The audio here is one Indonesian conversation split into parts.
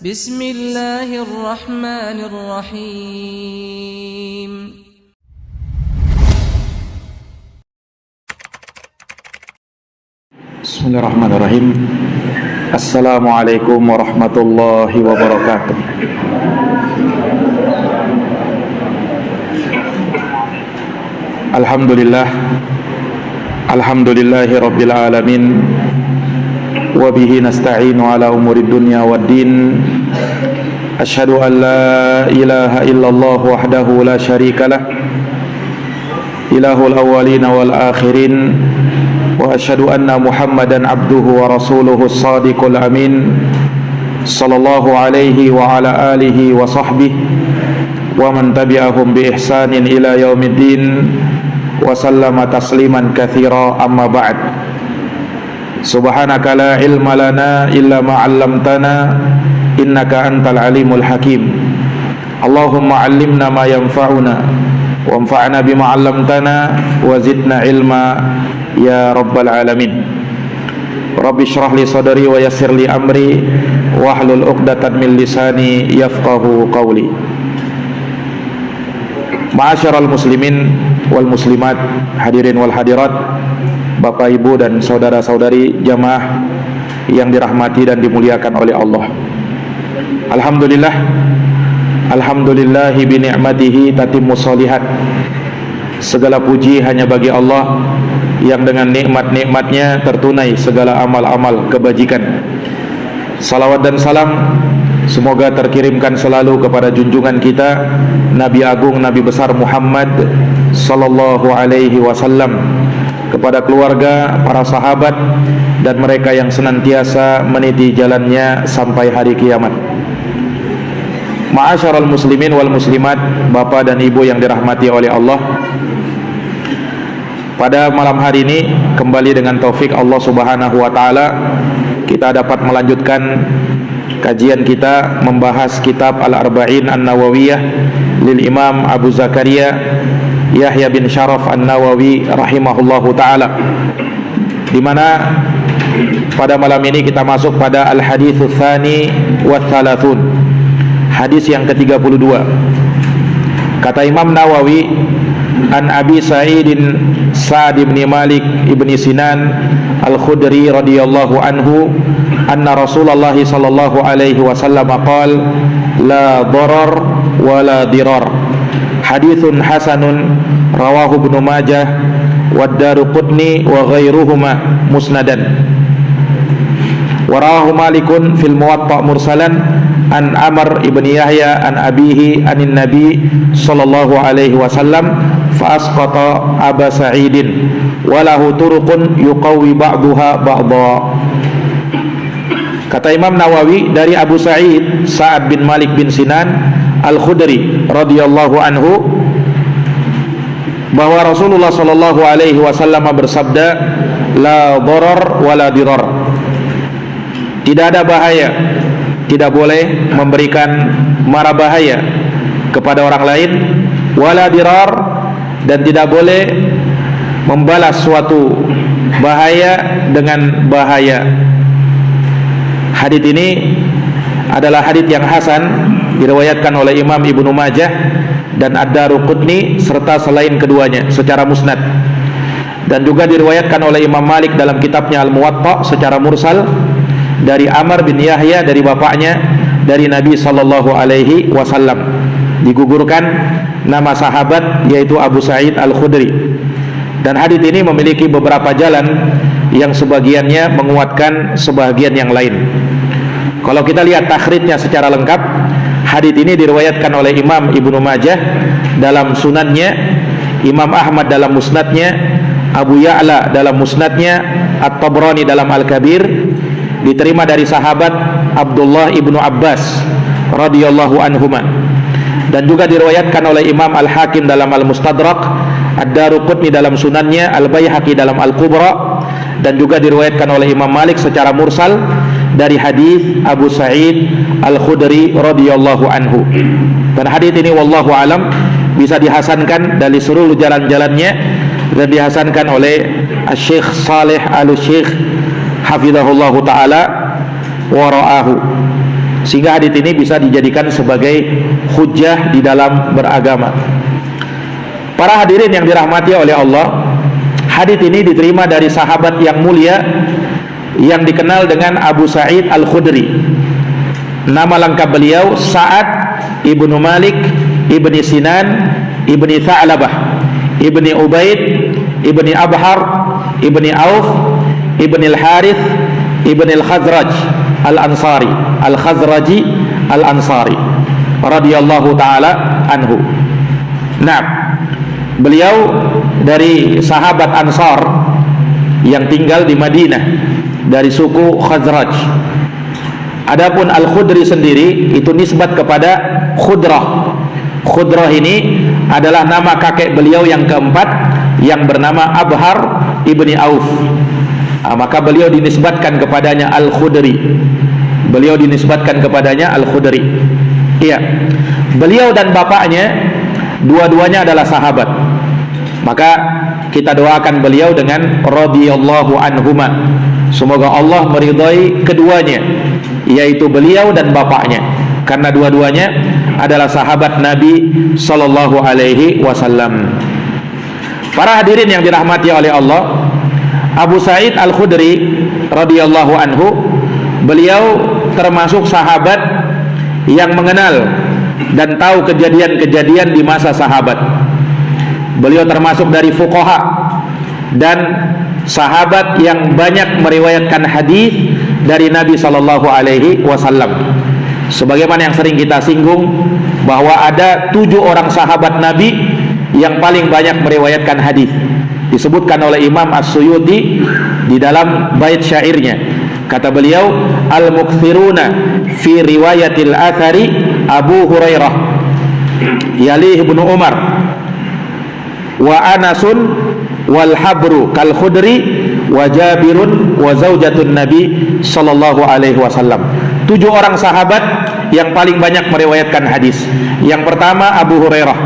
Bismillahirrahmanirrahim. Bismillahirrahmanirrahim. Assalamualaikum warahmatullahi wabarakatuh. Alhamdulillahi rabbil alamin. Wa bihi nasta'inu ala umurid dunya waddin. Asyhadu an la ilaha illallah wahdahu la syarikalah, ilahul awwalina wal akhirin. Wa asyhadu anna Muhammadan abduhu wa rasuluhu as-sadiqul amin. Sallallahu alaihi wa ala alihi wa sahbihi wa man tabi'ahum bi ihsanin ila yaumiddin wa sallama tasliman katsira, amma ba'd. Subhanaka la ilma lana illa ma 'allamtana innaka antal alimul hakim. Allahumma 'allimna ma yanfa'una wanfa'na bima 'allamtana wa zidna ilma ya rabbal alamin. Rabbi shrah li sadri wa yassir li amri wahlul 'uqdatam min lisani yafqahu qawli. Ma'asyiral muslimin wal muslimat, hadirin wal hadirat, Bapak Ibu dan saudara-saudari jamaah yang dirahmati dan dimuliakan oleh Allah. Alhamdulillahi bi ni'matihi tatimmus shalihat. Segala puji hanya bagi Allah yang dengan nikmat-nikmatnya tertunai segala amal-amal kebajikan. Salawat dan salam semoga terkirimkan selalu kepada junjungan kita Nabi Agung, Nabi besar Muhammad sallallahu alaihi wasallam, kepada keluarga, para sahabat, dan mereka yang senantiasa meniti jalannya sampai hari kiamat. Ma'asyiral muslimin wal muslimat, Bapak dan Ibu yang dirahmati oleh Allah, pada malam hari ini kembali dengan taufik Allah Subhanahu wa taala kita dapat melanjutkan kajian kita membahas kitab Al-Arba'in An-Nawawiyah lil Imam Abu Zakaria Yahya bin Sharaf An-Nawawi rahimahullahu ta'ala, di mana pada malam ini kita masuk pada Al-Haditsus Tsani wa Tsalathun, hadis yang ke-32. Kata Imam Nawawi, An Abi Sa'idin Sa'd bin Malik ibn Sinan Al-Khudri radhiyallahu anhu anna Rasulullah sallallahu alaihi wasallam qala la darar wa la dirar. Haditsun hasanun rawahu Ibnu Majah wa Daruqutni wa ghairuhuma musnadan. Wa rawahu Malikun fil Muwatta mursalan an Amr ibn Yahya an abihi anin Nabi sallallahu alaihi wasallam fa asqata Aba Sa'idin wa lahu turuqun yuqawi ba'daha ba'dha. Kata Imam Nawawi dari Abu Sa'id Sa'ad bin Malik bin Sinan Al-Khudri radhiyallahu anhu bahwa Rasulullah sallallahu alaihi wasallam bersabda, la darar wa la dirar. Tidak ada bahaya, tidak boleh memberikan mara bahaya kepada orang lain, wala dirar, dan tidak boleh membalas suatu bahaya dengan bahaya. Hadits ini adalah hadits yang hasan, diriwayatkan oleh Imam Ibnu Majah dan Ad-Daruqutni serta selain keduanya secara musnad, dan juga diriwayatkan oleh Imam Malik dalam kitabnya Al-Muwatta secara mursal dari Amr bin Yahya dari bapaknya dari Nabi sallallahu alaihi wasallam, digugurkan nama sahabat yaitu Abu Sa'id Al-Khudri. Dan hadits ini memiliki beberapa jalan yang sebagiannya menguatkan sebagian yang lain. Kalau kita lihat takhrijnya secara lengkap, hadits ini diriwayatkan oleh Imam Ibnu Majah dalam sunannya, Imam Ahmad dalam musnadnya, Abu Ya'la dalam musnadnya, At-Tabrani dalam Al-Kabir, diterima dari sahabat Abdullah ibnu Abbas radhiyallahu anhuma, dan juga diriwayatkan oleh Imam Al-Hakim dalam Al-Mustadrak, Ad-Daruqutni dalam sunannya, Al-Baihaqi dalam Al-Kubra, dan juga diriwayatkan oleh Imam Malik secara mursal dari hadis Abu Sa'id Al-Khudri radhiyallahu anhu. Dan hadis ini wallahu alam bisa dihasankan dari seluruh jalan-jalannya dan dihasankan oleh Syekh Saleh Al-Syekh hafizahullahu taala wa ra'ahu. sehingga hadits ini bisa dijadikan sebagai hujjah di dalam beragama. Para hadirin yang dirahmati oleh Allah, hadits ini diterima dari sahabat yang mulia yang dikenal dengan Abu Sa'id Al-Khudri. Nama lengkap beliau Sa'ad ibnu Malik ibni Sinan ibni Tha'labah ibni Ubaid ibni Abhar ibni Auf ibni Al-Harith ibni Al-Khazraj Al-Ansari Al-Khazraji Al-Ansari radhiyallahu ta'ala anhu. Nah, beliau dari sahabat Ansar yang tinggal di Madinah dari suku Khazraj. Adapun Al-Khudri sendiri itu nisbat kepada Khudrah. Khudrah ini adalah nama kakek beliau yang keempat yang bernama Abhar ibni Auf. Maka beliau dinisbatkan kepadanya Al-Khudri. Beliau dinisbatkan kepadanya Al-Khudri. Iya. Beliau dan bapaknya dua-duanya adalah sahabat. Maka kita doakan beliau dengan radhiyallahu anhuma. Semoga Allah meridhai keduanya, yaitu beliau dan bapaknya, karena dua-duanya adalah sahabat Nabi sallallahu alaihi wasallam. Para hadirin yang dirahmati oleh Allah, Abu Sa'id Al-Khudri radhiyallahu anhu, beliau termasuk sahabat yang mengenal dan tahu kejadian-kejadian di masa sahabat. Beliau termasuk dari fuqaha dan sahabat yang banyak meriwayatkan hadis dari Nabi sallallahu alaihi wasallam. Sebagaimana yang sering kita singgung bahwa ada 7 orang sahabat Nabi yang paling banyak meriwayatkan hadis. Disebutkan oleh Imam As-Suyuti di dalam bait syairnya. Kata beliau, al-mukthiruna fi riwayatil athari Abu Hurairah, yalih Ibnu Umar, wa Anasun wal habru kal Khudri wa Jabirun wa zaujatun Nabi sallallahu alaihi wasallam. 7 orang sahabat yang paling banyak meriwayatkan hadis. Yang pertama Abu Hurairah,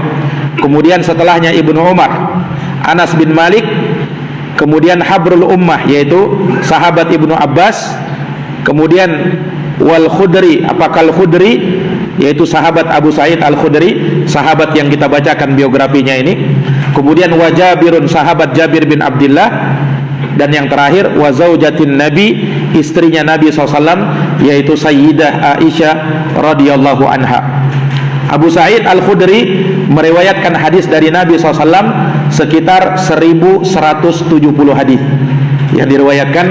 kemudian setelahnya Ibnu Umar, Anas bin Malik, kemudian habrul ummah yaitu sahabat Ibnu Abbas, kemudian wal Khudri, apakal Khudri yaitu sahabat Abu Sa'id Al-Khudri, sahabat yang kita bacakan biografinya ini, kemudian wa Jabirun, sahabat Jabir bin Abdullah, dan yang terakhir wa zaujatin Nabi, istrinya Nabi SAW, yaitu Sayyidah Aisyah radhiyallahu anha. Abu Sa'id Al-Khudri meriwayatkan hadis dari Nabi SAW sekitar 1170 hadis yang diriwayatkan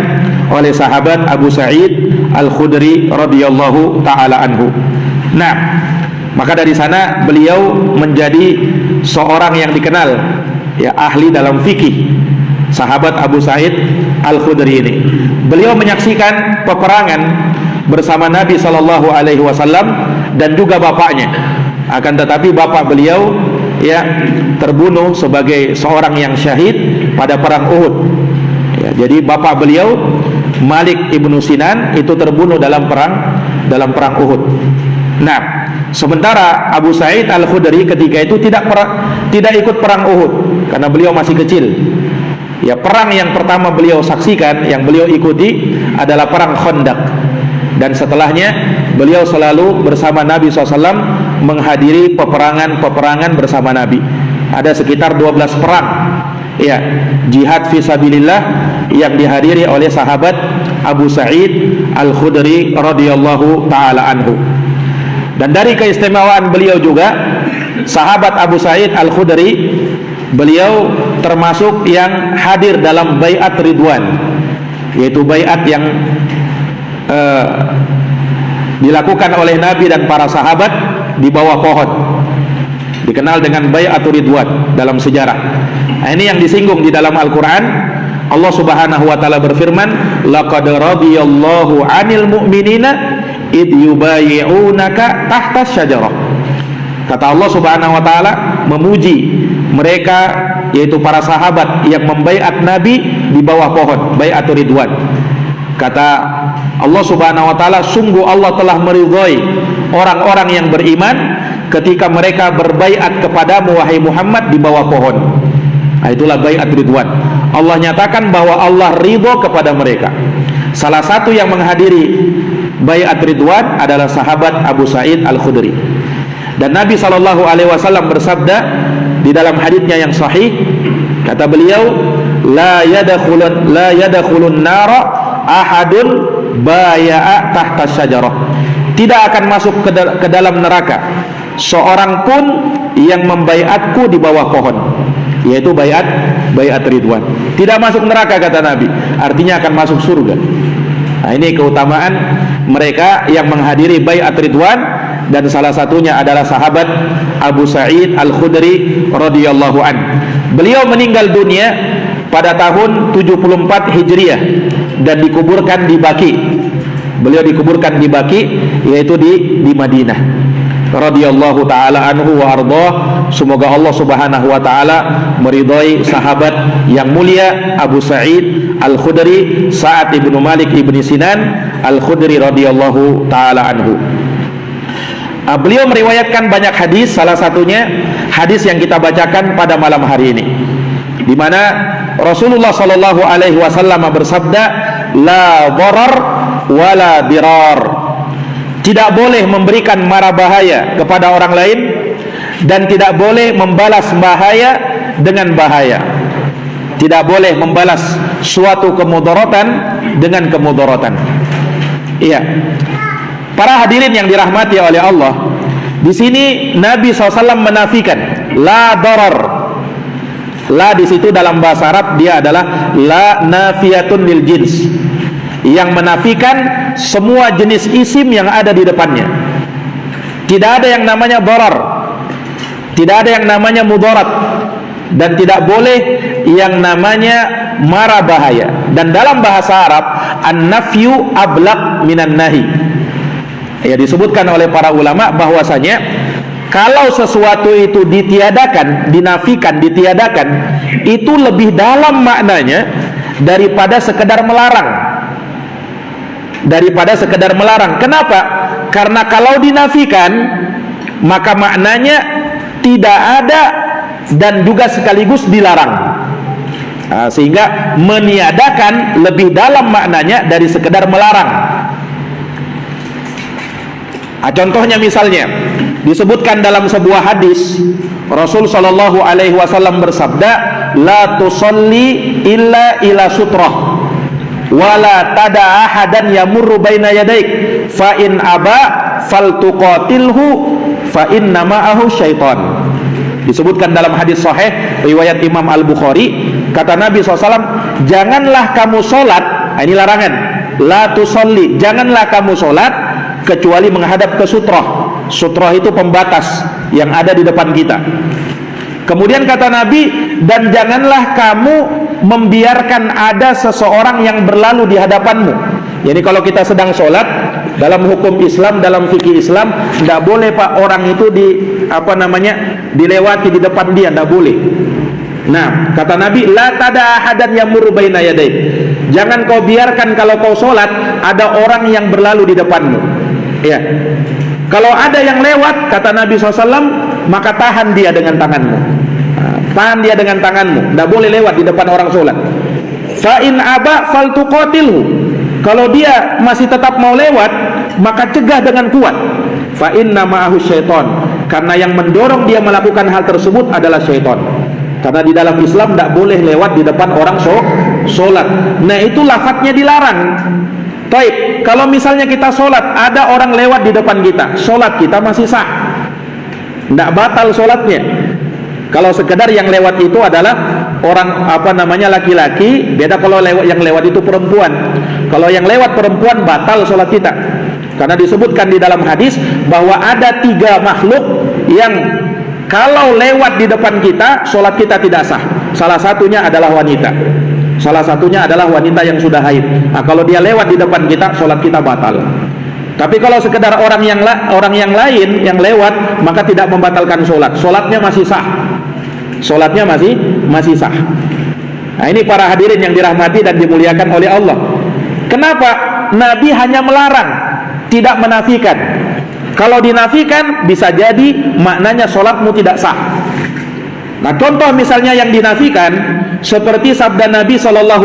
oleh sahabat Abu Sa'id Al-Khudri radhiyallahu ta'ala anhu. Nah, maka dari sana beliau menjadi seorang yang dikenal ya ahli dalam fikih, sahabat Abu Sa'id Al-Khudri ini. Beliau menyaksikan peperangan bersama Nabi sallallahu alaihi wasallam dan juga bapaknya. Akan tetapi bapak beliau ya terbunuh sebagai seorang yang syahid pada perang Uhud. Ya, jadi bapak beliau Malik ibnu Sinan itu terbunuh dalam perang Uhud. Nah, sementara Abu Sa'id Al-Khudri ketika itu tidak ikut perang Uhud karena beliau masih kecil. Ya, perang yang pertama beliau saksikan, yang beliau ikuti adalah perang Khandaq. Dan setelahnya beliau selalu bersama Nabi SAW menghadiri peperangan bersama Nabi. Ada sekitar 12 perang ya, jihad fisabilillah yang dihadiri oleh sahabat Abu Sa'id Al-Khudri radhiyallahu ta'ala anhu. Dan dari keistimewaan beliau juga, sahabat Abu Sa'id Al-Khudri, beliau termasuk yang hadir dalam baiat Ridwan, yaitu baiat yang dilakukan oleh Nabi dan para sahabat di bawah pohon, dikenal dengan baiatul Ridwan dalam sejarah. Nah, ini yang disinggung di dalam Al-Quran. Allah Subhanahu wa ta'ala berfirman, laqad radiyallahu 'anil mu'minina id yubayi'unaka tahta syajarah. Kata Allah Subhanahu wa ta'ala memuji mereka, yaitu para sahabat yang membaiat Nabi di bawah pohon, baiatul Ridwan. Kata Allah Subhanahu wa ta'ala, sungguh Allah telah meridhai orang-orang yang beriman ketika mereka berbaiat kepadamu wahai Muhammad di bawah pohon. Nah, itulah baiat Ridwan. Allah nyatakan bahwa Allah ridho kepada mereka. Salah satu yang menghadiri baiat ridwan adalah sahabat Abu Sa'id Al-Khudri. Dan Nabi SAW bersabda di dalam haditsnya yang sahih, kata beliau, la yadkhulun nara ahadun bai'a tahta syajarah. Tidak akan masuk ke dalam neraka seorang pun yang membaiatku di bawah pohon, yaitu baiat ridwan. Tidak masuk neraka kata Nabi, artinya akan masuk surga. Nah, ini keutamaan mereka yang menghadiri baiat ridwan, dan salah satunya adalah sahabat Abu Sa'id Al-Khudri radhiyallahu an. Beliau meninggal dunia pada tahun 74 Hijriah dan dikuburkan di Baqi. Beliau dikuburkan di Baqi, yaitu di Madinah. Radhiyallahu taala anhu wa ardhah. Semoga Allah Subhanahu wa taala meridhai sahabat yang mulia Abu Sa'id Al-Khudri, Sa'ad ibnu Malik ibni Sinan Al-Khudri radhiyallahu taala anhu. Beliau meriwayatkan banyak hadis, salah satunya hadis yang kita bacakan pada malam hari ini, di mana Rasulullah sallallahu alaihi wasallam bersabda, la dharar wala dirar. Tidak boleh memberikan mara bahaya kepada orang lain, dan tidak boleh membalas bahaya dengan bahaya. Tidak boleh membalas suatu kemudaratan dengan kemudaratan. Iya. Para hadirin yang dirahmati oleh Allah, di sini Nabi SAW menafikan la darar. La di situ dalam bahasa Arab dia adalah la nafiyatun lil jins, yang menafikan semua jenis isim yang ada di depannya. Tidak ada yang namanya darar, tidak ada yang namanya mudarat, dan tidak boleh yang namanya mara bahaya. Dan dalam bahasa Arab an-nafyu ablaq minan nahi. Ya, disebutkan oleh para ulama bahwasanya kalau sesuatu itu ditiadakan, dinafikan, ditiadakan, itu lebih dalam maknanya daripada sekedar melarang. Daripada sekedar melarang. Kenapa? Karena kalau dinafikan, maka maknanya tidak ada dan juga sekaligus dilarang. Nah, sehingga meniadakan lebih dalam maknanya dari sekedar melarang. Contohnya misalnya disebutkan dalam sebuah hadis, Rasul sallallahu alaihi wasallam bersabda, la tusalli illa ila sutrah wala tada ahadan yamurru baina yadaik fa in aba faltuqatilhu fa inna ma'ahu syaitan. Disebutkan dalam hadis sahih riwayat Imam Al-Bukhari, kata Nabi SAW, janganlah kamu sholat, ini larangan, la tusalli, janganlah kamu sholat kecuali menghadap ke sutrah. Sutrah itu pembatas yang ada di depan kita. Kemudian kata Nabi, dan janganlah kamu membiarkan ada seseorang yang berlalu di hadapanmu. Jadi kalau kita sedang sholat, dalam hukum Islam, dalam fikih Islam, tidak boleh pak orang itu dilewati di depan dia, tidak boleh. Nah, kata Nabi, la tada ahadan yamurru baina yadaik. Jangan kau biarkan kalau kau sholat ada orang yang berlalu di depanmu. Ya, kalau ada yang lewat, kata Nabi SAW, maka tahan dia dengan tanganmu. Tahan dia dengan tanganmu, tidak boleh lewat di depan orang sholat. Fa in aba faltuqatilhu. Kalau dia masih tetap mau lewat, maka cegah dengan kuat. Fa inna ma'ahu syaitan. Karena yang mendorong dia melakukan hal tersebut adalah syaitan. Karena di dalam Islam tidak boleh lewat di depan orang sholat. Nah, itu lafadznya dilarang. Baik, kalau misalnya kita sholat, ada orang lewat di depan kita, sholat kita masih sah, tidak batal sholatnya. Kalau sekedar yang lewat itu adalah orang laki-laki, beda kalau yang lewat itu perempuan. Kalau yang lewat perempuan batal sholat kita, karena disebutkan di dalam hadis bahwa ada 3 makhluk yang kalau lewat di depan kita, sholat kita tidak sah. Salah satunya adalah wanita. Salah satunya adalah wanita yang sudah haid. Nah, kalau dia lewat di depan kita, sholat kita batal. Tapi kalau sekedar orang yang lain yang lewat, maka tidak membatalkan sholat. Sholatnya masih sah. Sholatnya masih sah. Nah, ini para hadirin yang dirahmati dan dimuliakan oleh Allah. Kenapa Nabi hanya melarang, tidak menafikan? Kalau dinafikan bisa jadi maknanya sholatmu tidak sah. Nah, contoh misalnya yang dinafikan seperti sabda Nabi SAW,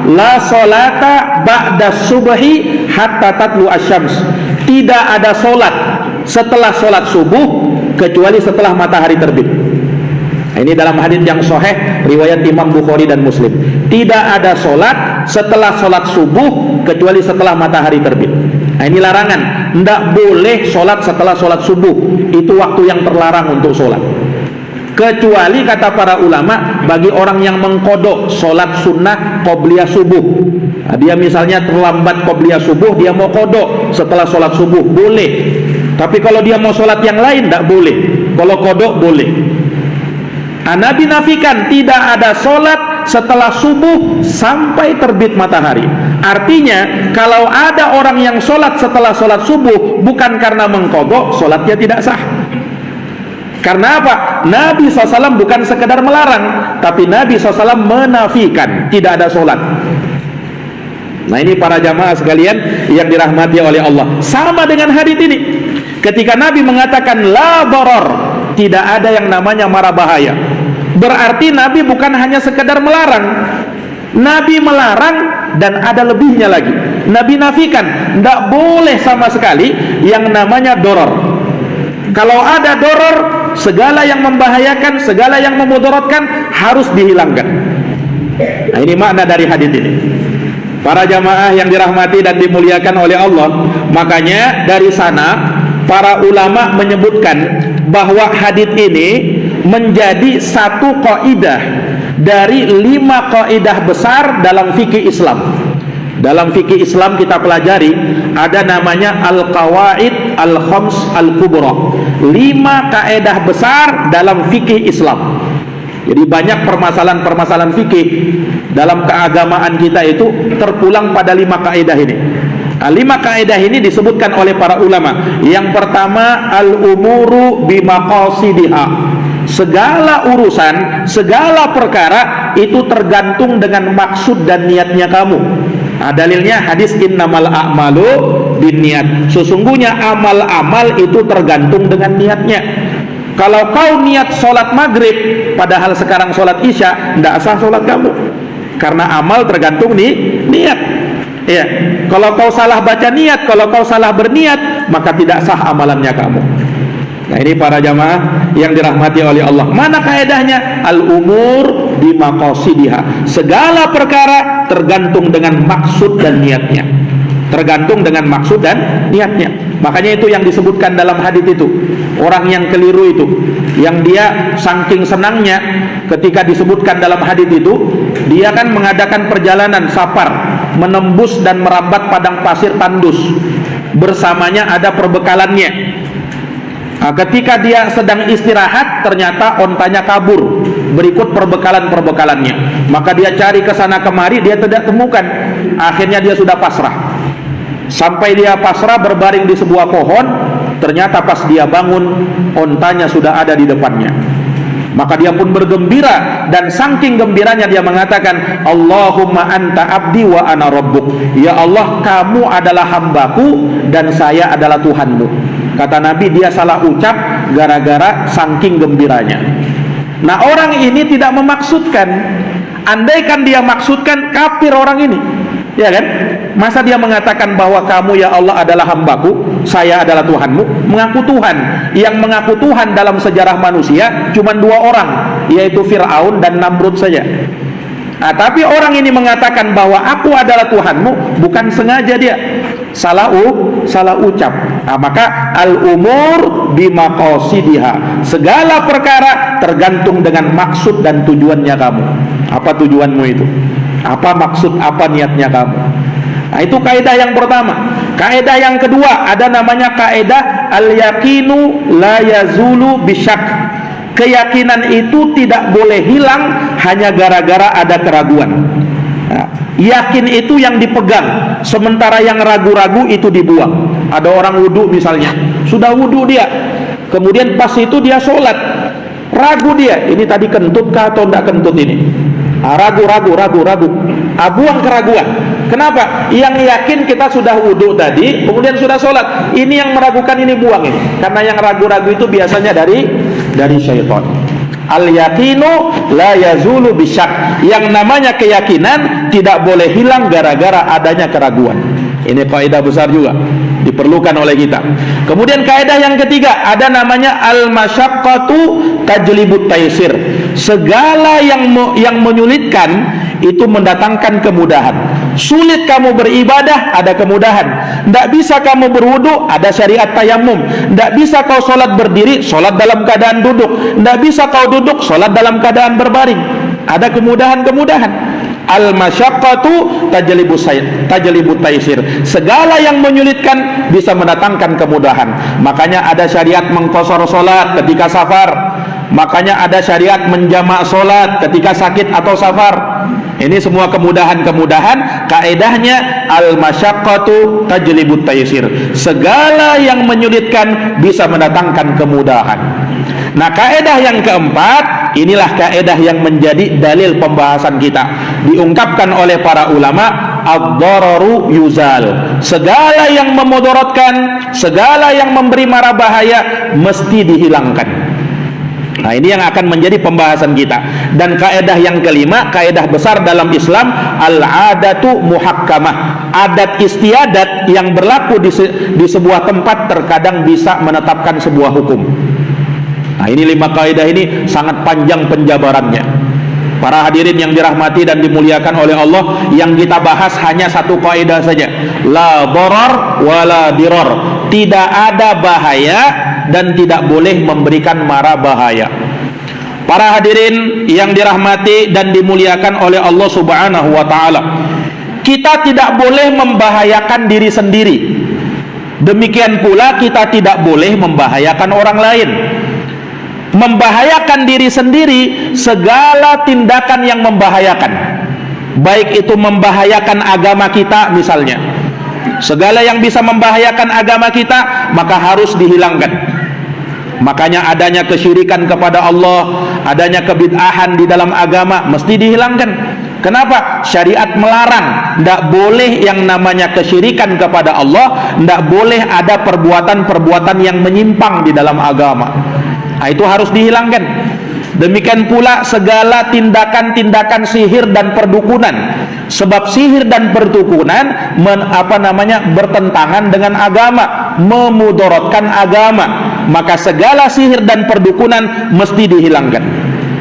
la sholata ba'da subhi hatta tatlu asyams. Tidak ada solat setelah solat subuh kecuali setelah matahari terbit. Ini dalam hadis yang sahih riwayat Imam Bukhari dan Muslim. Tidak ada solat setelah solat subuh kecuali setelah matahari terbit. Ini larangan. Tidak boleh solat setelah solat subuh. Itu waktu yang terlarang untuk solat. Kecuali kata para ulama bagi orang yang mengkodok solat sunnah qobliyah subuh. Dia misalnya terlambat qobliyah subuh, dia mau kodok setelah solat subuh, boleh. Tapi kalau dia mau solat yang lain tidak boleh. Kalau kodok boleh. Nabi nafikan tidak ada solat setelah subuh sampai terbit matahari. Artinya kalau ada orang yang solat setelah solat subuh bukan karena mengkodok, solatnya tidak sah. Karena apa? Nabi SAW bukan sekedar melarang, tapi Nabi SAW menafikan tidak ada solat. Nah ini para jamaah sekalian yang dirahmati oleh Allah. Sama dengan hadits ini, ketika Nabi mengatakan la daror, tidak ada yang namanya mara bahaya. Berarti Nabi bukan hanya sekedar melarang, Nabi melarang dan ada lebihnya lagi. Nabi nafikan, tidak boleh sama sekali yang namanya doror. Kalau ada doror, segala yang membahayakan, segala yang memudaratkan harus dihilangkan. Nah ini makna dari hadis ini. Para jamaah yang dirahmati dan dimuliakan oleh Allah, makanya dari sana para ulama menyebutkan bahwa hadis ini menjadi satu kaidah dari 5 kaidah besar dalam fikih Islam. Dalam fikih Islam kita pelajari ada namanya al-qawaid al-khams al-kubra. 5 kaidah besar dalam fikih Islam. Jadi banyak permasalahan-permasalahan fikih dalam keagamaan kita itu terpulang pada 5 kaidah ini. 5 kaidah ini disebutkan oleh para ulama. Yang pertama, al-umuru bimaqasidiha. Segala urusan, segala perkara itu tergantung dengan maksud dan niatnya kamu. Nah, dalilnya hadis innamal a'malu binniyat. Sesungguhnya amal-amal itu tergantung dengan niatnya. Kalau kau niat sholat maghrib padahal sekarang sholat isya, tidak sah sholat kamu, karena amal tergantung niat. Ya, kalau kau salah baca niat, kalau kau salah berniat, maka tidak sah amalannya kamu. Nah ini para jamaah yang dirahmati oleh Allah. Mana kaedahnya? Al-umur bimaqasidiha. Segala perkara tergantung dengan maksud dan niatnya. Tergantung dengan maksud dan niatnya. Makanya itu yang disebutkan dalam hadis itu. Orang yang keliru itu, yang dia saking senangnya ketika disebutkan dalam hadis itu, dia kan mengadakan perjalanan safar, menembus dan merambat padang pasir tandus. Bersamanya ada perbekalannya. Nah, ketika dia sedang istirahat, ternyata ontanya kabur berikut perbekalan-perbekalannya. Maka dia cari ke sana kemari, dia tidak temukan. Akhirnya dia sudah pasrah. Sampai dia pasrah berbaring di sebuah pohon, ternyata pas dia bangun, ontanya sudah ada di depannya. Maka dia pun bergembira, dan saking gembiranya dia mengatakan, Allahumma anta abdi wa ana rabbuk. Ya Allah, kamu adalah hambaku dan saya adalah Tuhanmu. Kata Nabi, dia salah ucap gara-gara saking gembiranya. Nah orang ini tidak memaksudkan. Andaikan dia maksudkan, kafir orang ini, ya kan? Masa dia mengatakan bahwa kamu ya Allah adalah hambaku, saya adalah Tuhanmu? Mengaku Tuhan. Yang mengaku Tuhan dalam sejarah manusia cuma 2 orang, yaitu Fir'aun dan Namrud saja. Nah, tapi orang ini mengatakan bahwa aku adalah Tuhanmu, bukan sengaja dia, salah ucap. Nah, maka al-umur bimaqasidiha. Segala perkara tergantung dengan maksud dan tujuannya kamu. Apa tujuanmu itu? Apa maksud, apa niatnya kamu? Nah, itu kaidah yang pertama. Kaidah yang kedua ada namanya kaidah al-yaqinu la yazulu bisyak. Keyakinan itu tidak boleh hilang hanya gara-gara ada keraguan. Nah, yakin itu yang dipegang, sementara yang ragu-ragu itu dibuang. Ada orang wudhu misalnya, sudah wudhu dia, kemudian pas itu dia sholat, ragu dia, ini tadi kentut kah atau tidak kentut ini? Ragu, buang keraguan. Kenapa? Yang yakin kita sudah wudhu tadi, kemudian sudah sholat. Ini yang meragukan, ini buang ini. Karena yang ragu-ragu itu biasanya dari syaitan. Al-yaqinu la yazulu bisyak. Yang namanya keyakinan tidak boleh hilang gara-gara adanya keraguan. Ini kaidah besar juga, diperlukan oleh kita. Kemudian kaidah yang ketiga, ada namanya al-masyaqqatu tajlibut taysir. Segala yang menyulitkan itu mendatangkan kemudahan. Sulit kamu beribadah, ada kemudahan. Tidak bisa kamu berwudu, ada syariat tayamum. Tidak bisa kau sholat berdiri, sholat dalam keadaan duduk. Tidak bisa kau duduk, sholat dalam keadaan berbaring. Ada kemudahan-kemudahan. Al-masyaqqatu tajlibut taysir. Segala yang menyulitkan bisa mendatangkan kemudahan. Makanya ada syariat mengqashar sholat ketika safar. Makanya ada syariat menjamak sholat ketika sakit atau safar. Ini semua kemudahan-kemudahan. Kaedahnya al-masyaqqatu tajlibut taysir. Segala yang menyulitkan bisa mendatangkan kemudahan. Nah, kaedah yang keempat, inilah kaedah yang menjadi dalil pembahasan kita. Diungkapkan oleh para ulama, ad-dararu yuzal. Segala yang memudaratkan, segala yang memberi mara bahaya mesti dihilangkan. Nah, ini yang akan menjadi pembahasan kita. Dan kaedah yang kelima, kaedah besar dalam Islam, al-adatu muhakkamah. Adat istiadat yang berlaku di sebuah tempat terkadang bisa menetapkan sebuah hukum. Nah, ini 5 kaidah ini sangat panjang penjabarannya. Para hadirin yang dirahmati dan dimuliakan oleh Allah, yang kita bahas hanya 1 kaidah saja. La darar wala dirar. Tidak ada bahaya dan tidak boleh memberikan mara bahaya. Para hadirin yang dirahmati dan dimuliakan oleh Allah Subhanahu wa taala, kita tidak boleh membahayakan diri sendiri. Demikian pula kita tidak boleh membahayakan orang lain. Membahayakan diri sendiri, segala tindakan yang membahayakan, baik itu membahayakan agama kita misalnya, segala yang bisa membahayakan agama kita maka harus dihilangkan. Makanya adanya kesyirikan kepada Allah, adanya kebid'ahan di dalam agama mesti dihilangkan. Kenapa? Syariat melarang. Tidak boleh yang namanya kesyirikan kepada Allah, tidak boleh ada perbuatan-perbuatan yang menyimpang di dalam agama. Nah, itu harus dihilangkan. Demikian pula segala tindakan-tindakan sihir dan perdukunan. Sebab sihir dan perdukunan bertentangan dengan agama, memudaratkan agama. Maka segala sihir dan perdukunan mesti dihilangkan.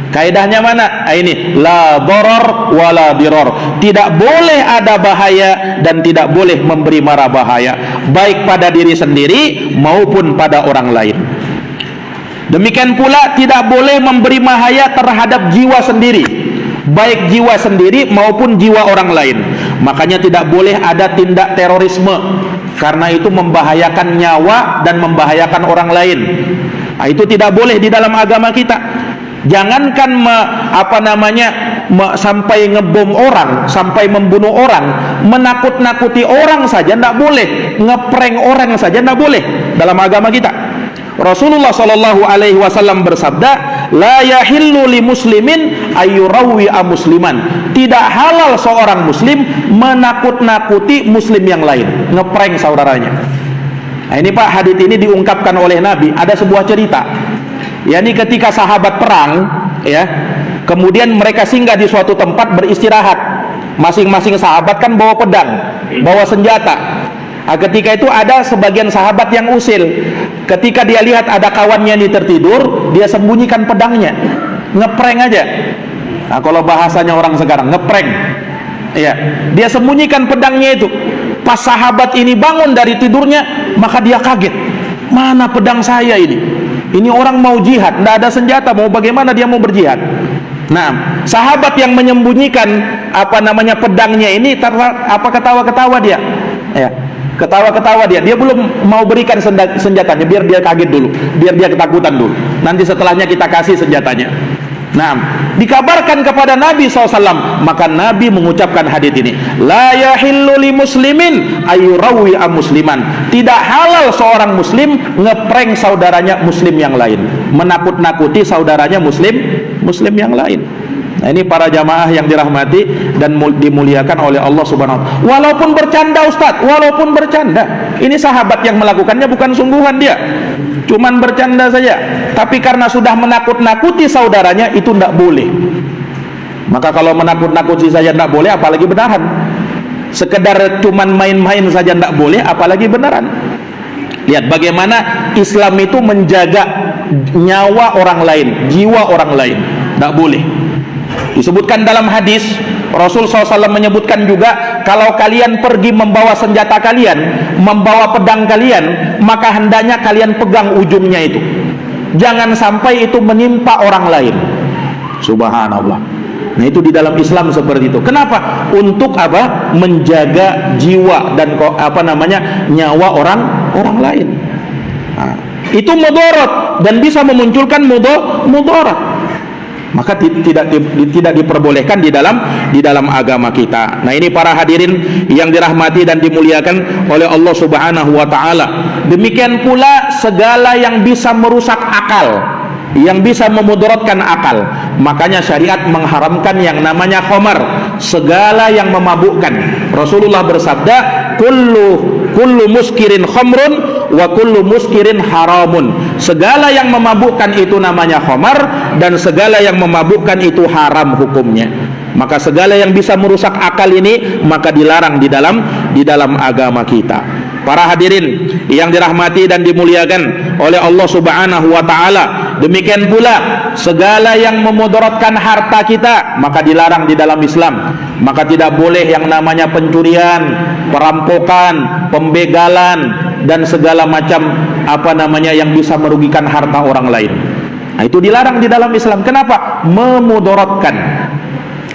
Kaidahnya mana? Ini la darar wala dirar. Tidak boleh ada bahaya dan tidak boleh memberi mara bahaya, baik pada diri sendiri maupun pada orang lain. Demikian pula tidak boleh memberi bahaya terhadap jiwa sendiri, baik jiwa sendiri maupun jiwa orang lain. Makanya tidak boleh ada tindak terorisme, karena itu membahayakan nyawa dan membahayakan orang lain. Nah, itu tidak boleh di dalam agama kita. Jangankan sampai ngebom orang, sampai membunuh orang, menakut-nakuti orang saja tidak boleh, ngeprank orang saja tidak boleh dalam agama kita. Rasulullah sallallahu alaihi wasallam bersabda, la yahillu li muslimin ayyurawi musliman. Tidak halal seorang muslim menakut-nakuti muslim yang lain, ngeprank saudaranya. Nah, ini Pak, hadits ini diungkapkan oleh Nabi. Ada sebuah cerita, yakni ketika sahabat perang, ya, kemudian mereka singgah di suatu tempat beristirahat. Masing-masing sahabat kan bawa pedang, bawa senjata. Nah, ketika itu ada sebagian sahabat yang usil. Ketika dia lihat ada kawannya ini tertidur, dia sembunyikan pedangnya, ngeprank aja. Nah, kalau bahasanya orang sekarang, ngeprank. Ya, dia sembunyikan pedangnya itu. Pas sahabat ini bangun dari tidurnya, maka dia kaget. Mana pedang saya ini? Ini orang mau jihad, tidak ada senjata, mau bagaimana dia mau berjihad? Nah, sahabat yang menyembunyikan pedangnya ini ketawa-ketawa dia. Ya, ketawa-ketawa dia belum mau berikan senjatanya, biar dia kaget dulu, biar dia ketakutan dulu, nanti setelahnya kita kasih senjatanya. Nah, dikabarkan kepada Nabi SAW, maka Nabi mengucapkan hadits ini, la yahillu li muslimin ayyurawi musliman. Tidak halal seorang muslim ngeprank saudaranya muslim yang lain, menakut-nakuti saudaranya muslim yang lain. Nah, ini para jamaah yang dirahmati dan dimuliakan oleh Allah Subhanahu wa taala. Walaupun bercanda Ustaz, walaupun bercanda. Ini sahabat yang melakukannya bukan sungguhan dia, cuman bercanda saja. tapi karena sudah menakut-nakuti saudaranya, itu tidak boleh. Maka kalau menakut-nakuti saja tidak boleh, apalagi benaran. Sekedar cuman main-main saja tidak boleh, apalagi benaran. Lihat bagaimana Islam itu menjaga nyawa orang lain, jiwa orang lain. Tidak boleh. Disebutkan dalam hadis, Rasul SAW menyebutkan juga, kalau kalian pergi membawa senjata kalian, membawa pedang kalian, maka hendaknya kalian pegang ujungnya itu. Jangan sampai itu menimpa orang lain. Subhanallah. Nah, itu di dalam Islam seperti itu. Kenapa? Untuk apa? Menjaga jiwa dan nyawa orang lain. Nah, itu mudarat dan bisa memunculkan mudarat. Maka tidak diperbolehkan di dalam agama kita. Nah, ini para hadirin yang dirahmati dan dimuliakan oleh Allah Subhanahu wa taala. Demikian pula segala yang bisa merusak akal, yang bisa memudaratkan akal. Makanya syariat mengharamkan yang namanya khamar, segala yang memabukkan. Rasulullah bersabda, kullu muskirin khamrun wa kullu muskirin haramun. Segala yang memabukkan itu namanya khamar, dan segala yang memabukkan itu haram hukumnya. Maka segala yang bisa merusak akal ini maka dilarang di dalam agama kita. Para hadirin yang dirahmati dan dimuliakan oleh Allah Subhanahu wa taala, demikian pula segala yang memudaratkan harta kita maka dilarang di dalam Islam. Maka tidak boleh yang namanya pencurian, perampokan, pembegalan dan segala macam yang bisa merugikan harta orang lain. Nah, itu dilarang di dalam Islam. Kenapa? Memudaratkan.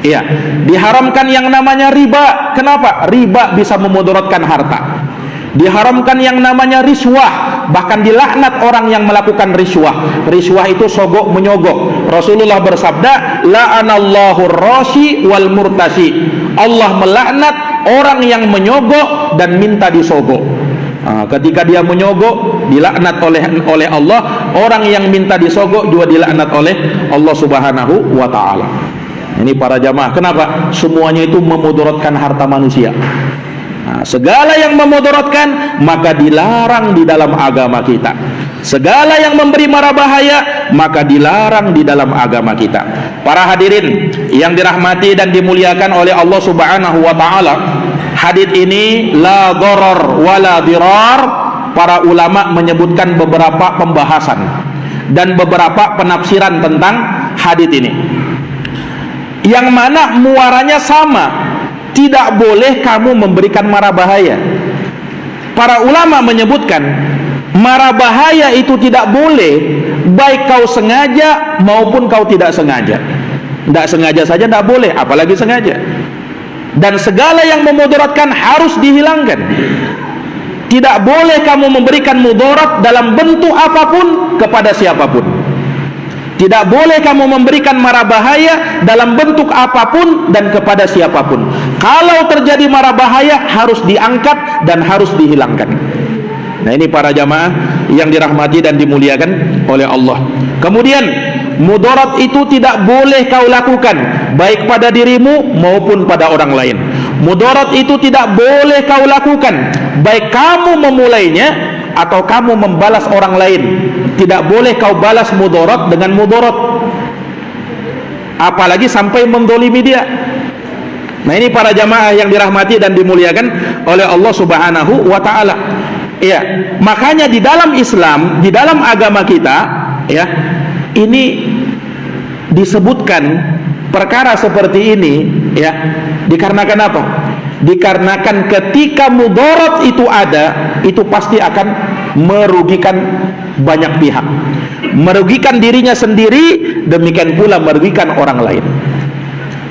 Iya, diharamkan yang namanya riba. Kenapa? Riba bisa memudaratkan harta. Diharamkan yang namanya riswah, bahkan dilaknat orang yang melakukan riswah. Riswah itu sogok menyogok. Rasulullah bersabda, la'anallahu rashi wal murtashi. Allah melaknat orang yang menyogok dan minta disogok. Ketika dia menyogok dilaknat oleh Allah, orang yang minta disogok juga dilaknat oleh Allah Subhanahu wa taala. Ini para jamaah, kenapa? Semuanya itu memudaratkan harta manusia. Nah, segala yang memudaratkan maka dilarang di dalam agama kita. Segala yang memberi mara bahaya maka dilarang di dalam agama kita. Para hadirin yang dirahmati dan dimuliakan oleh Allah Subhanahu wa taala, hadis ini la dharar wala dirar. Para ulama menyebutkan beberapa pembahasan dan beberapa penafsiran tentang hadis ini, yang mana muaranya sama. Tidak boleh kamu memberikan mara bahaya. Para ulama menyebutkan mara bahaya itu tidak boleh, baik kau sengaja maupun kau tidak sengaja. Tidak sengaja saja tidak boleh, apalagi sengaja. Dan segala yang memudaratkan harus dihilangkan. Tidak boleh kamu memberikan mudarat dalam bentuk apapun kepada siapapun. Tidak boleh kamu memberikan mara bahaya dalam bentuk apapun dan kepada siapapun. Kalau terjadi mara bahaya harus diangkat dan harus dihilangkan. Nah, ini para jamaah yang dirahmati dan dimuliakan oleh Allah. Kemudian mudarat itu tidak boleh kau lakukan baik pada dirimu maupun pada orang lain. Mudarat itu tidak boleh kau lakukan baik kamu memulainya atau kamu membalas orang lain. Tidak boleh kau balas mudarat dengan mudarat, apalagi sampai mendolimi dia. Nah, ini para jamaah yang dirahmati dan dimuliakan oleh Allah Subhanahu wa taala. Ya, makanya di dalam Islam, di dalam agama kita, ya, ini disebutkan perkara seperti ini, ya, dikarenakan apa? Dikarenakan ketika mudarat itu ada, itu pasti akan merugikan banyak pihak, merugikan dirinya sendiri, demikian pula merugikan orang lain.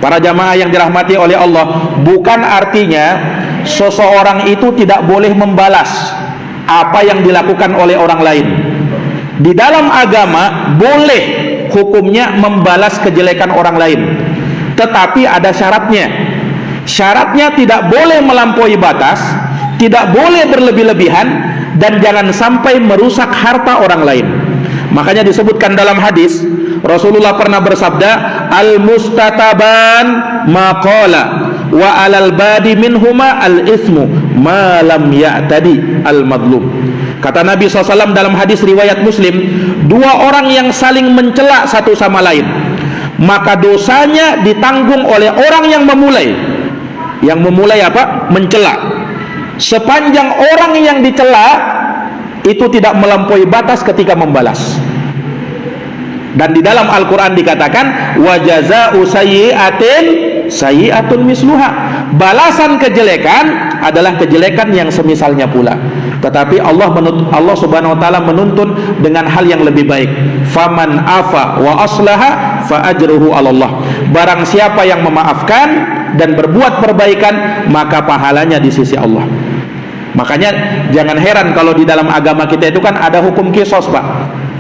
Para jamaah yang dirahmati oleh Allah, bukan artinya seseorang itu tidak boleh membalas apa yang dilakukan oleh orang lain. Di dalam agama boleh hukumnya membalas kejelekan orang lain, tetapi ada syaratnya. Syaratnya tidak boleh melampaui batas, tidak boleh berlebih-lebihan, dan jangan sampai merusak harta orang lain. Makanya disebutkan dalam hadis, Rasulullah pernah bersabda, al-mustataban maqala wa alal badi minhuma al-ithmu ma lam ya'tadi al-madlum. Kata Nabi SAW dalam hadis riwayat Muslim, dua orang yang saling mencela satu sama lain, maka dosanya ditanggung oleh orang yang memulai. Yang memulai apa? Mencela. Sepanjang orang yang dicela itu tidak melampaui batas ketika membalas. Dan di dalam Al-Quran dikatakan, wa jazaa'u sayyi'atin sayyi'atun misluha. Balasan kejelekan adalah kejelekan yang semisalnya pula. Tetapi Allah Subhanahu wa taala menuntun dengan hal yang lebih baik. Faman afa wa aslaha fa ajruhu 'ala Allah. Barang siapa yang memaafkan dan berbuat perbaikan, maka pahalanya di sisi Allah. Makanya jangan heran kalau di dalam agama kita itu kan ada hukum kisos, Pak.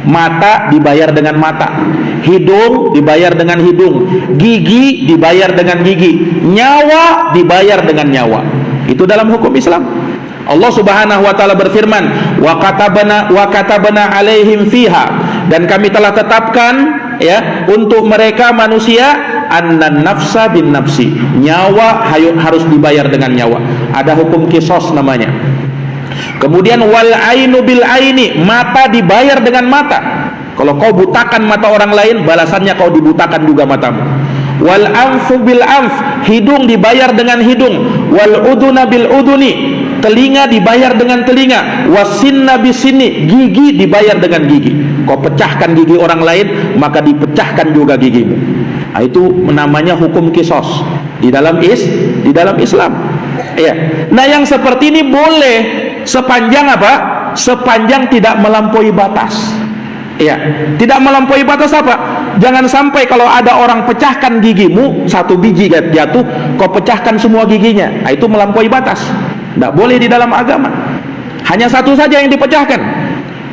Mata dibayar dengan mata, hidung dibayar dengan hidung, gigi dibayar dengan gigi, nyawa dibayar dengan nyawa. Itu dalam hukum Islam. Allah Subhanahu wa taala berfirman, wa katabana alaihim fiha, dan kami telah tetapkan ya untuk mereka manusia, annan nafsa bin nafsi, nyawa harus dibayar dengan nyawa. Ada hukum kisos namanya. Kemudian wal ainu bil aini, mata dibayar dengan mata. Kalau kau butakan mata orang lain, balasannya kau dibutakan juga matamu. Wal anfu bil anf, hidung dibayar dengan hidung. Wal uduna bil uduni, telinga dibayar dengan telinga. Wasinna bisinni, gigi dibayar dengan gigi. Kau pecahkan gigi orang lain, maka dipecahkan juga gigimu. Nah, itu namanya hukum kisos di dalam Islam. Ya. Nah, yang seperti ini boleh sepanjang apa? Sepanjang tidak melampaui batas. Ya, tidak melampaui batas apa? Jangan sampai kalau ada orang pecahkan gigimu, satu biji jatuh, kau pecahkan semua giginya. Nah, itu melampaui batas. Tidak boleh di dalam agama. Hanya satu saja yang dipecahkan.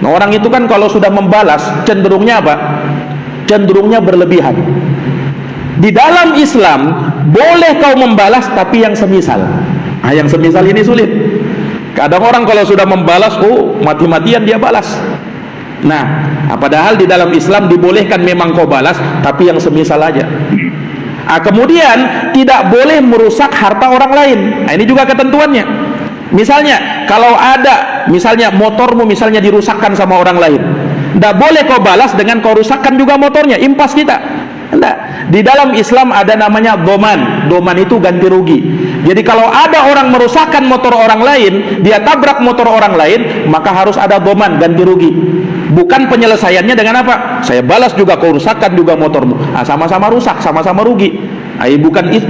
Nah, orang itu kan kalau sudah membalas, cenderungnya apa? Cenderungnya berlebihan. Di dalam Islam boleh kau membalas, tapi yang semisal. Nah, yang semisal ini sulit. Kadang orang kalau sudah membalas, mati-matian dia balas. Nah, padahal di dalam Islam dibolehkan memang kau balas, tapi yang semisal aja. Kemudian tidak boleh merusak harta orang lain. Nah, ini juga ketentuannya. Misalnya kalau ada, misalnya motormu misalnya dirusakkan sama orang lain, tidak boleh kau balas dengan kau rusakkan juga motornya, impas kita. Nah, di dalam Islam ada namanya doman. Doman itu ganti rugi. Jadi kalau ada orang merusakkan motor orang lain, dia tabrak motor orang lain, maka harus ada doman, ganti rugi. Bukan penyelesaiannya dengan apa? Saya balas juga, kau rusakkan juga motormu. Sama-sama rusak, sama-sama rugi.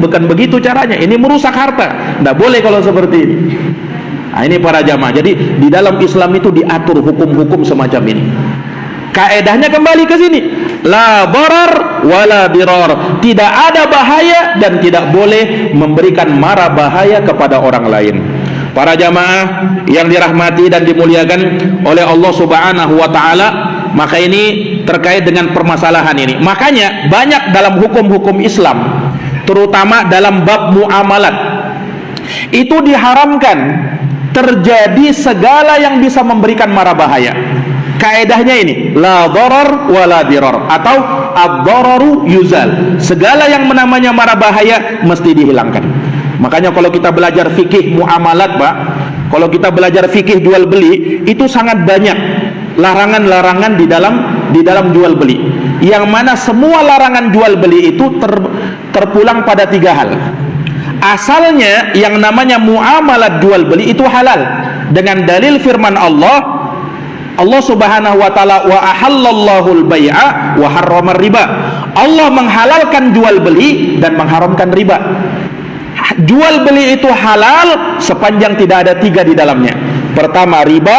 Bukan begitu caranya. Ini merusak harta. Tidak boleh kalau seperti ini. Ini para jamaah. Jadi di dalam Islam itu diatur hukum-hukum semacam ini. Kaedahnya kembali ke sini, la darar wala dirar, tidak ada bahaya dan tidak boleh memberikan mara bahaya kepada orang lain. Para jamaah yang dirahmati dan dimuliakan oleh Allah Subhanahu wa taala, maka ini terkait dengan permasalahan ini. Makanya banyak dalam hukum-hukum Islam, terutama dalam bab muamalat, itu diharamkan terjadi segala yang bisa memberikan mara bahaya. Kaedahnya ini, la darar wala dirar, atau ad-dararu yuzal. Segala yang namanya mara bahaya mesti dihilangkan. Makanya kalau kita belajar fikih muamalat, Pak, kalau kita belajar fikih jual beli, itu sangat banyak larangan-larangan di dalam jual beli. Yang mana semua larangan jual beli itu terpulang pada 3 hal. Asalnya yang namanya muamalat jual beli itu halal dengan dalil firman Allah Subhanahu wa taala, wa ahallallahu al-bai'a wa harrama riba. Allah menghalalkan jual beli dan mengharamkan riba. Jual beli itu halal sepanjang tidak ada 3 di dalamnya. Pertama riba,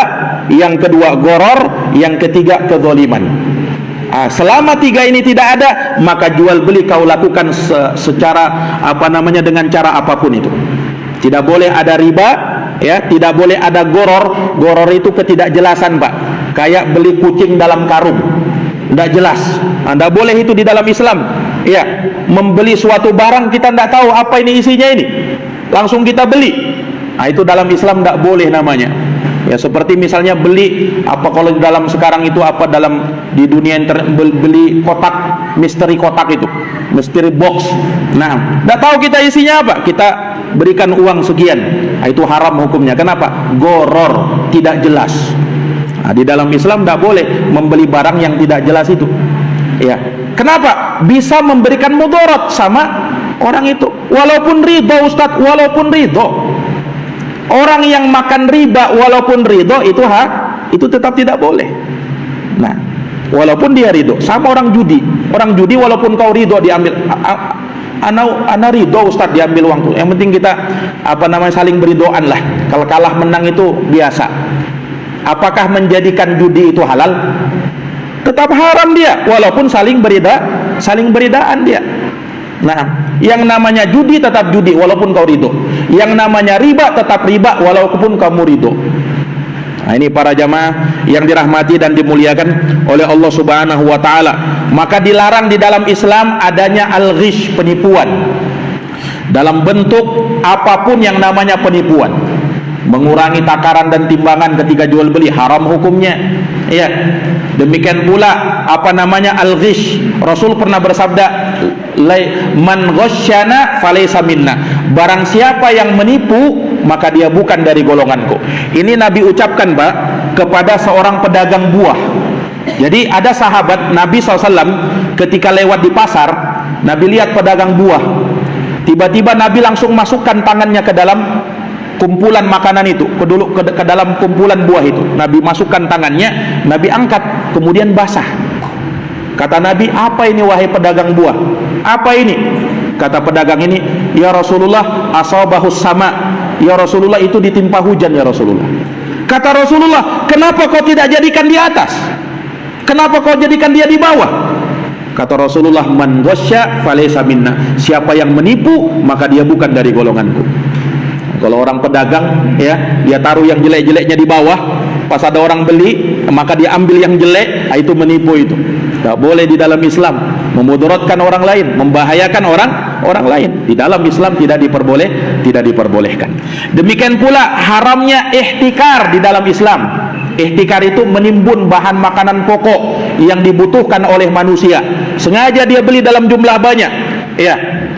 yang kedua goror, yang ketiga kezaliman. Selama 3 ini tidak ada, maka jual beli kau lakukan secara dengan cara apapun itu. Tidak boleh ada riba, ya, tidak boleh ada goror. Goror itu ketidakjelasan, Pak. Kayak beli kucing dalam karung, tidak jelas. Tidak boleh itu di dalam Islam. Ya, membeli suatu barang kita tidak tahu apa ini isinya ini, langsung kita beli. Itu dalam Islam tidak boleh namanya. Ya seperti misalnya beli apa, kalau di dalam sekarang itu apa, dalam di dunia internet beli kotak, misteri kotak itu, misteri box. Nah, tidak tahu kita isinya apa, kita berikan uang sekian. Nah, itu haram hukumnya. Kenapa? Goror, tidak jelas. Nah, di dalam Islam tidak boleh membeli barang yang tidak jelas itu. Ya, kenapa? Bisa memberikan mudarat sama orang itu. Walaupun ridho Ustadz, walaupun ridho. Orang yang makan riba walaupun ridho itu tetap tidak boleh. Nah, walaupun dia ridho. Sama orang judi. Orang judi walaupun kau ridho diambil. Ana ridho Ustadz diambil uangku. Yang penting kita saling beridoan lah. Kalau kalah menang itu biasa. Apakah menjadikan judi itu halal? Tetap haram dia, walaupun saling beridaan dia. Nah, yang namanya judi tetap judi walaupun kau ridho. Yang namanya riba tetap riba walaupun kamu ridho. Nah, ini para jamaah yang dirahmati dan dimuliakan oleh Allah Subhanahu wa taala. Maka dilarang di dalam Islam adanya al-ghish, penipuan. Dalam bentuk apapun yang namanya penipuan. Mengurangi takaran dan timbangan ketika jual beli, haram hukumnya. Ya. Demikian pula al-ghish. Rasul pernah bersabda, man ghasyana falaysa minna. Barang siapa yang menipu, maka dia bukan dari golonganku. Ini Nabi ucapkan, Pak, kepada seorang pedagang buah. Jadi ada sahabat Nabi SAW ketika lewat di pasar, Nabi lihat pedagang buah. Tiba-tiba Nabi langsung masukkan tangannya ke dalam kumpulan makanan itu, ke dalam kumpulan buah itu. Nabi masukkan tangannya, Nabi angkat, kemudian basah. Kata Nabi, apa ini wahai pedagang buah? Apa ini? Kata pedagang ini, ya Rasulullah, asabahus sama. Ya Rasulullah, itu ditimpa hujan ya Rasulullah. Kata Rasulullah, kenapa kau tidak jadikan di atas? Kenapa kau jadikan dia di bawah? Kata Rasulullah, man ghasya falaysa minna. Siapa yang menipu, maka dia bukan dari golonganku. Kalau orang pedagang, ya, dia taruh yang jelek-jeleknya di bawah, pas ada orang beli, maka dia ambil yang jelek, itu menipu itu. Tak boleh di dalam Islam, memudaratkan orang lain, membahayakan orang lain. Di dalam Islam tidak diperbolehkan. Demikian pula haramnya ihtikar di dalam Islam. Ihtikar itu menimbun bahan makanan pokok yang dibutuhkan oleh manusia. Sengaja dia beli dalam jumlah banyak. Ya,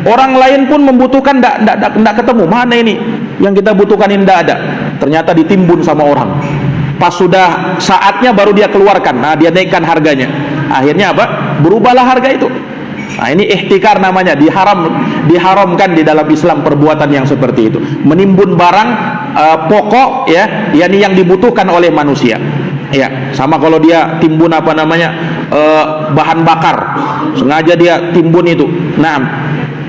orang lain pun membutuhkan, tidak ketemu. Mana ini yang kita butuhkan, ini tidak ada. Ternyata ditimbun sama orang. Pas sudah saatnya baru dia keluarkan. Nah, dia naikkan harganya. Akhirnya apa? Berubahlah harga itu. Nah, ini ihtikar namanya. Diharamkan di dalam Islam perbuatan yang seperti itu. Menimbun barang pokok, ya, yakni yang dibutuhkan oleh manusia. Ya, sama kalau dia timbun bahan bakar, sengaja dia timbun itu. Nah,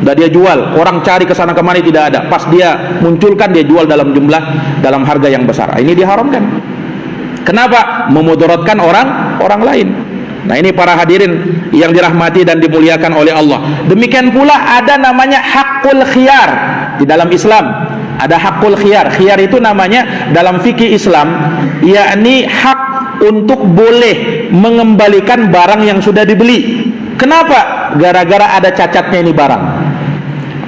dia jual, orang cari ke sana kemari tidak ada. Pas dia munculkan, dia jual dalam harga yang besar. Ini diharamkan. Kenapa? Memudaratkan orang lain. Nah, ini para hadirin yang dirahmati dan dimuliakan oleh Allah. Demikian pula ada namanya hakul khiyar di dalam Islam. Ada hakul khiyar. Khiyar itu namanya dalam fikih Islam, yakni hak untuk boleh mengembalikan barang yang sudah dibeli. Kenapa? Gara-gara ada cacatnya ini barang.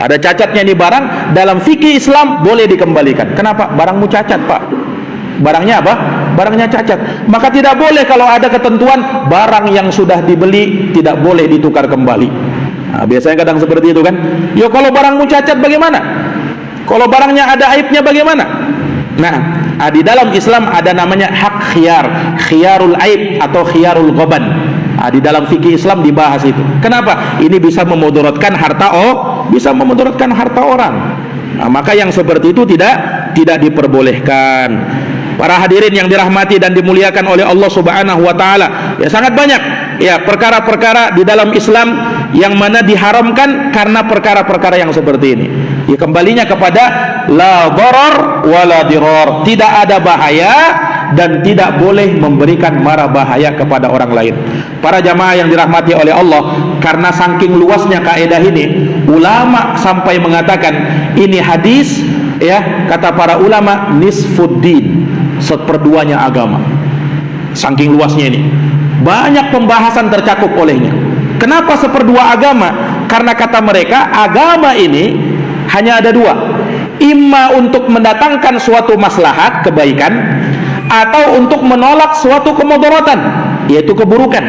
Ada cacatnya ini barang, dalam fikih Islam boleh dikembalikan. Kenapa? Barangmu cacat, Pak. Barangnya apa? Barangnya cacat. Maka tidak boleh kalau ada ketentuan barang yang sudah dibeli tidak boleh ditukar kembali. Nah, biasanya kadang seperti itu kan. Yo, kalau barangmu cacat bagaimana? Kalau barangnya ada aibnya bagaimana? Nah, di dalam Islam ada namanya hak khiyar, khiyarul aib atau khiyarul ghaban. Di dalam fikih Islam dibahas itu. Kenapa? Ini bisa memudaratkan harta orang. Nah, maka yang seperti itu tidak diperbolehkan. Para hadirin yang dirahmati dan dimuliakan oleh Allah Subhanahu wa taala, ya sangat banyak ya perkara-perkara di dalam Islam yang mana diharamkan karena perkara-perkara yang seperti ini. Ya, kembalinya kepada la darar wala dirar, tidak ada bahaya dan tidak boleh memberikan mara bahaya kepada orang lain. Para jamaah yang dirahmati oleh Allah, karena saking luasnya kaidah ini, ulama sampai mengatakan ini hadis, ya, kata para ulama, nisfuddin, seperduanya agama. Saking luasnya ini, banyak pembahasan tercakup olehnya. Kenapa seperdua agama? Karena kata mereka, agama ini hanya ada dua. Imma untuk mendatangkan suatu maslahat, kebaikan, atau untuk menolak suatu kemudaratan, yaitu keburukan.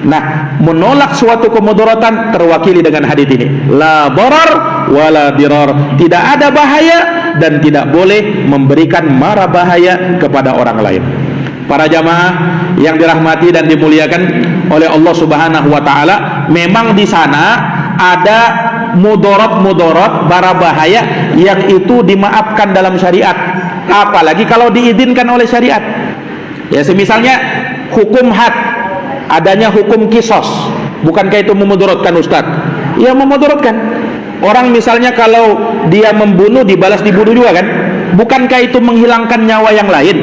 Nah, menolak suatu kemudaratan terwakili dengan hadis ini, la darar wala dirar, tidak ada bahaya dan tidak boleh memberikan mara bahaya kepada orang lain. Para jamaah yang dirahmati dan dimuliakan oleh Allah Subhanahu wa taala, memang di sana ada mudarat-mudarat, bara bahaya yang itu dimaafkan dalam syariat, apalagi kalau diizinkan oleh syariat. Ya, semisalnya hukum had, adanya hukum kisos, bukankah itu memudaratkan Ustaz? Ya, memudaratkan. Orang misalnya kalau dia membunuh dibalas dibunuh juga kan? Bukankah itu menghilangkan nyawa yang lain?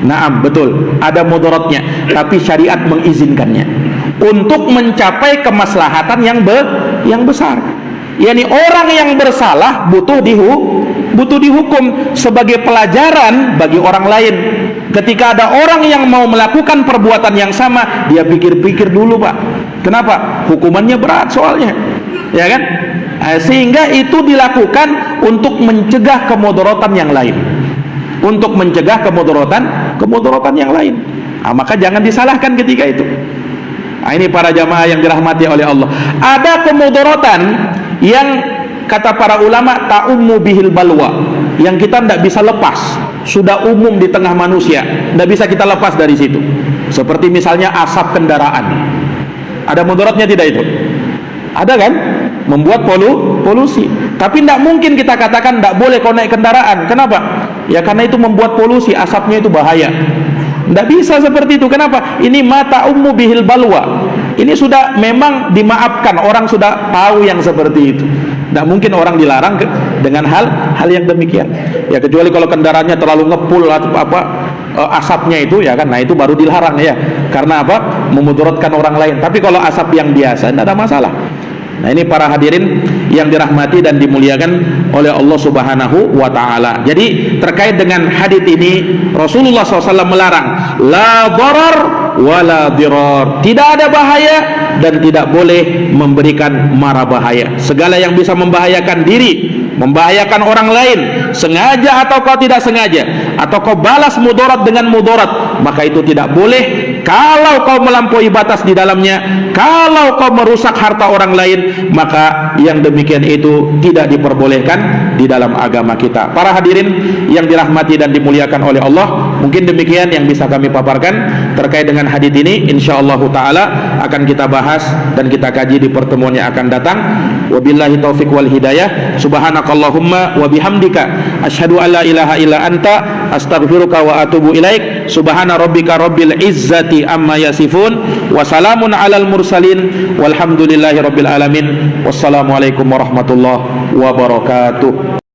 Naam, betul, ada mudaratnya, tapi syariat mengizinkannya untuk mencapai kemaslahatan yang besar. Yani orang yang bersalah butuh dihukum sebagai pelajaran bagi orang lain. Ketika ada orang yang mau melakukan perbuatan yang sama, dia pikir-pikir dulu, Pak. Kenapa? Hukumannya berat soalnya, ya kan? Sehingga itu dilakukan untuk mencegah kemudaratan yang lain, untuk mencegah kemudaratan yang lain. Maka jangan disalahkan ketika itu. Ini para jamaah yang dirahmati oleh Allah. Ada kemudaratan yang kata para ulama ta'ummu bihil balwa, yang kita tidak bisa lepas, sudah umum di tengah manusia, tidak bisa kita lepas dari situ. Seperti misalnya asap kendaraan. Ada mudaratnya tidak itu? Ada kan? Membuat polusi. Tapi tidak mungkin kita katakan tidak boleh kau naik kendaraan. Kenapa? Ya karena itu membuat polusi, asapnya itu bahaya. Tidak bisa seperti itu. Kenapa? Ini mata ummu bihil balwa. Ini sudah memang dimaafkan, orang sudah tahu yang seperti itu. Tidak mungkin orang dilarang dengan hal yang demikian. Ya kecuali kalau kendaraannya terlalu ngepul atau asapnya itu, ya kan, nah itu baru dilarang ya. Karena apa? Memudaratkan orang lain. Tapi kalau asap yang biasa tidak ada masalah. Nah, ini para hadirin yang dirahmati dan dimuliakan oleh Allah Subhanahu wa taala. Jadi terkait dengan hadis ini, Rasulullah SAW melarang la darar wala dirar. Tidak ada bahaya dan tidak boleh memberikan mara bahaya. Segala yang bisa membahayakan diri, membahayakan orang lain, sengaja atau kau tidak sengaja, atau kau balas mudarat dengan mudarat, maka itu tidak boleh. Kalau kau melampaui batas di dalamnya, kalau kau merusak harta orang lain, maka yang demikian itu tidak diperbolehkan di dalam agama kita. Para hadirin yang dirahmati dan dimuliakan oleh Allah, mungkin demikian yang bisa kami paparkan terkait dengan hadis ini. Insyaallah taala akan kita bahas dan kita kaji di pertemuan yang akan datang. Wabillahi taufik wal hidayah. Subhanakallahumma wa bihamdika asyhadu an la ilaha illa anta astaghfiruka wa atubu ilaik. Subhana rabbika rabbil izzati amma yasifun wa salamun alal mursalin walhamdulillahi rabbil alamin. Wassalamualaikum warahmatullahi wabarakatuh.